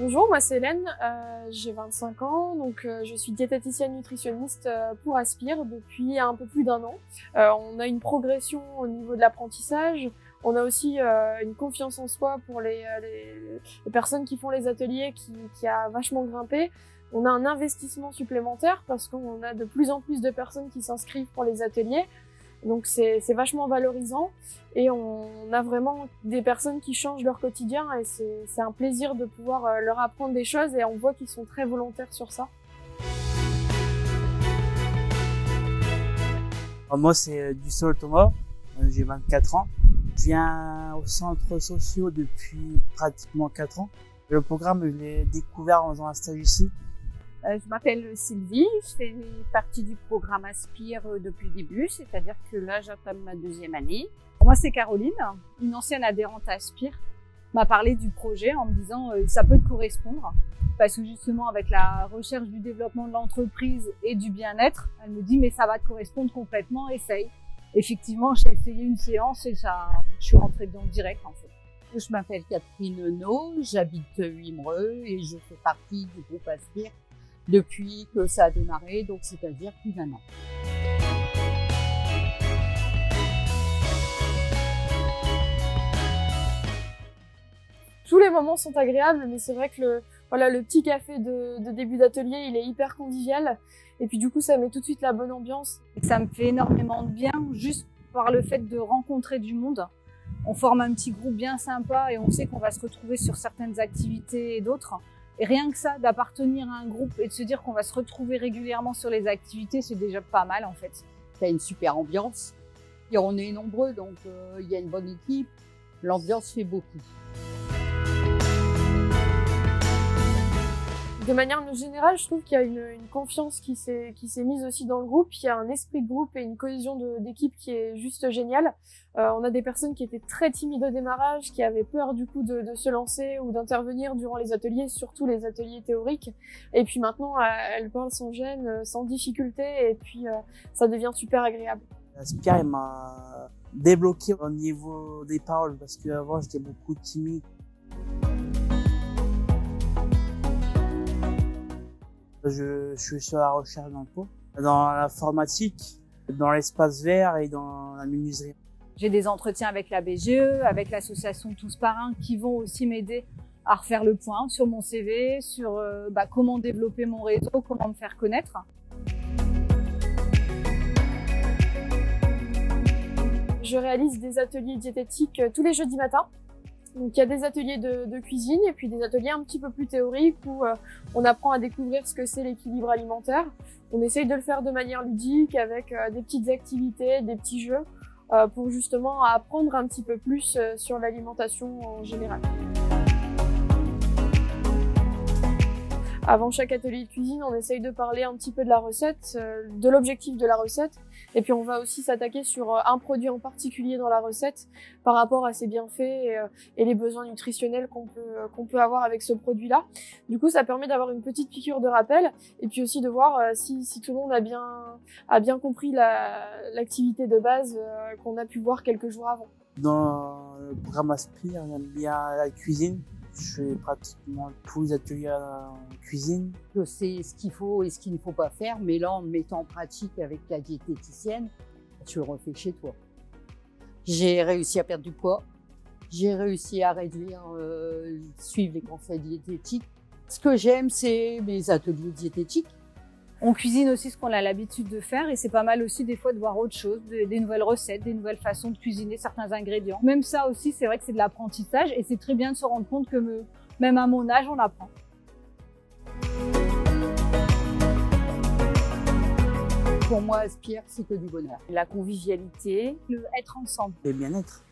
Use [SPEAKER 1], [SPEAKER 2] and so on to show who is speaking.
[SPEAKER 1] Bonjour, moi c'est Hélène, j'ai 25 ans, donc je suis diététicienne nutritionniste pour Aspire depuis un peu plus d'1 an. On a une progression au niveau de l'apprentissage, on a aussi une confiance en soi pour les personnes qui font les ateliers qui a vachement grimpé. On a un investissement supplémentaire parce qu'on a de plus en plus de personnes qui s'inscrivent pour les ateliers. Donc c'est vachement valorisant et on a vraiment des personnes qui changent leur quotidien et c'est un plaisir de pouvoir leur apprendre des choses et on voit qu'ils sont très volontaires sur ça.
[SPEAKER 2] Moi c'est Dussol Thomas, j'ai 24 ans. Je viens au centre social depuis pratiquement 4 ans. Le programme je l'ai découvert en faisant un stage ici.
[SPEAKER 3] Je m'appelle Sylvie, je fais partie du programme Aspire depuis le début, c'est-à-dire que là j'entame ma 2e année. Moi c'est Caroline, une ancienne adhérente à Aspire, m'a parlé du projet en me disant ça peut te correspondre parce que justement avec la recherche du développement de l'entreprise et du bien-être, elle me dit mais ça va te correspondre complètement, essaye. Effectivement j'ai essayé une séance et ça, je suis rentrée dedans direct en fait.
[SPEAKER 4] Je m'appelle Catherine No, j'habite Wimereux et je fais partie du groupe Aspire depuis que ça a démarré, donc c'est-à-dire plus d'1 an.
[SPEAKER 1] Tous les moments sont agréables, mais c'est vrai que le petit café de début d'atelier, il est hyper convivial. Et puis du coup, ça met tout de suite la bonne ambiance.
[SPEAKER 3] Ça me fait énormément de bien, juste par le fait de rencontrer du monde. On forme un petit groupe bien sympa et on sait qu'on va se retrouver sur certaines activités et d'autres. Et rien que ça, d'appartenir à un groupe et de se dire qu'on va se retrouver régulièrement sur les activités, c'est déjà pas mal en fait.
[SPEAKER 4] Il y a une super ambiance. Et on est nombreux, donc il y a une bonne équipe. L'ambiance fait beaucoup.
[SPEAKER 1] De manière générale, je trouve qu'il y a une confiance qui s'est mise aussi dans le groupe. Il y a un esprit de groupe et une cohésion d'équipe qui est juste géniale. On a des personnes qui étaient très timides au démarrage, qui avaient peur du coup de se lancer ou d'intervenir durant les ateliers, surtout les ateliers théoriques. Et puis maintenant, elles parlent sans gêne, sans difficulté, et puis ça devient super agréable.
[SPEAKER 2] Aspire il m'a débloqué au niveau des paroles parce qu'avant j'étais beaucoup timide. Je suis sur la recherche d'emploi, dans l'informatique, dans l'espace vert et dans la menuiserie.
[SPEAKER 3] J'ai des entretiens avec la BGE, avec l'association Tous par Un qui vont aussi m'aider à refaire le point sur mon CV, sur comment développer mon réseau, comment me faire connaître.
[SPEAKER 1] Je réalise des ateliers diététiques tous les jeudis matins. Donc il y a des ateliers de cuisine et puis des ateliers un petit peu plus théoriques où on apprend à découvrir ce que c'est l'équilibre alimentaire. On essaye de le faire de manière ludique avec des petites activités, des petits jeux pour justement apprendre un petit peu plus sur l'alimentation en général. Avant chaque atelier de cuisine, on essaye de parler un petit peu de la recette, de l'objectif de la recette. Et puis on va aussi s'attaquer sur un produit en particulier dans la recette par rapport à ses bienfaits et les besoins nutritionnels qu'on peut avoir avec ce produit-là. Du coup, ça permet d'avoir une petite piqûre de rappel et puis aussi de voir si tout le monde a bien compris l'activité de base qu'on a pu voir quelques jours avant.
[SPEAKER 2] Dans le programme Aspire, j'aime bien la cuisine. Je fais pratiquement tous les ateliers en cuisine.
[SPEAKER 4] Je sais ce qu'il faut et ce qu'il ne faut pas faire, mais là, en me mettant en pratique avec la diététicienne, tu le refais chez toi. J'ai réussi à perdre du poids, j'ai réussi à réduire, suivre les conseils diététiques. Ce que j'aime, c'est mes ateliers diététiques.
[SPEAKER 3] On cuisine aussi ce qu'on a l'habitude de faire et c'est pas mal aussi des fois de voir autre chose, des nouvelles recettes, des nouvelles façons de cuisiner certains ingrédients. Même ça aussi, c'est vrai que c'est de l'apprentissage et c'est très bien de se rendre compte que même à mon âge, on apprend.
[SPEAKER 4] Pour moi, Aspire, c'est que du bonheur.
[SPEAKER 3] La convivialité, le être ensemble.
[SPEAKER 2] Et bien-être.